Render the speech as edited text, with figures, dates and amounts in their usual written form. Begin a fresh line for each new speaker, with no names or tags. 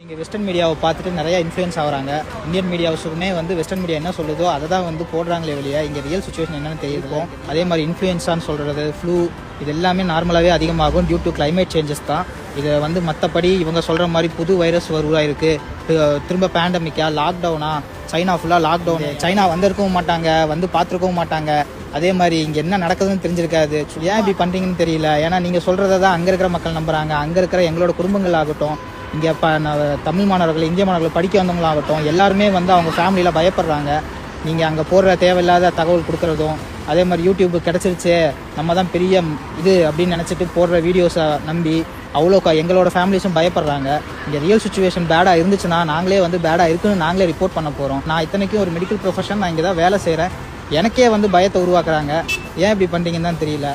நீங்கள் வெஸ்டர்ன் மீடியாவை பார்த்துட்டு நிறையா இன்ஃப்ளூயன்ஸ் ஆகிறாங்க. இந்தியன் மீடியாவுக்குமே வெஸ்டர்ன் மீடியா என்ன சொல்லுதோ அதை தான் போடுறாங்களே வெளியே. இங்கே ரியல் சுச்சுவேஷன் என்னென்னு தெரியிருக்கும். அதே மாதிரி இன்ஃப்ளூயன்ஸான்னு சொல்கிறது, ஃப்ளூ, இது எல்லாமே நார்மலாகவே அதிகமாகும் டியூ டு கிளைமேட் சேஞ்சஸ் தான். இதை மற்றபடி இவங்க சொல்கிற மாதிரி புது வைரஸ் உருவாயிருக்கு, திரும்ப பேண்டமிக்கா, லாக்டவுனா, சைனா ஃபுல்லாக லாக்டவுனு, சைனா வந்திருக்கவும் மாட்டாங்க, பார்த்துருக்கவும் மாட்டாங்க. அதே மாதிரி இங்கே என்ன நடக்குதுன்னு தெரிஞ்சிருக்காது. ஏன் இப்படி பண்ணுறீங்கன்னு தெரியல. ஏன்னா நீங்கள் சொல்கிறத தான் அங்கே இருக்கிற மக்கள் நம்புகிறாங்க. அங்கே இருக்கிற எங்களோட குடும்பங்கள் ஆகட்டும், இங்கே தமிழ் மாணவர்கள், இந்திய மாணவர்கள் படிக்க வந்தவங்களாகட்டும், எல்லாருமே அவங்க ஃபேமிலியில் பயப்படுறாங்க. நீங்கள் அங்கே போடுற தேவையில்லாத தகவல் கொடுக்குறதும், அதே மாதிரி யூடியூப் கிடச்சிருச்சு, நம்ம தான் பெரிய இது அப்படின்னு நினச்சிட்டு போடுற வீடியோஸை நம்பி எங்களோட ஃபேமிலிஸும் பயப்படுறாங்க. இங்கே ரியல் சுச்சுவேஷன் பேடாக இருந்துச்சுன்னா நாங்களே பேடாக இருக்குன்னு நாங்களே ரிப்போர்ட் பண்ண போகிறோம். நான் இத்தனைக்கும் ஒரு மெடிக்கல் ப்ரொஃபஷன், நான் இங்கே தான் வேலை செய்கிறேன். எனக்கே பயத்தை உருவாக்குறாங்க. ஏன் இப்படி பண்ணுறீங்கன்னு தான் தெரியல.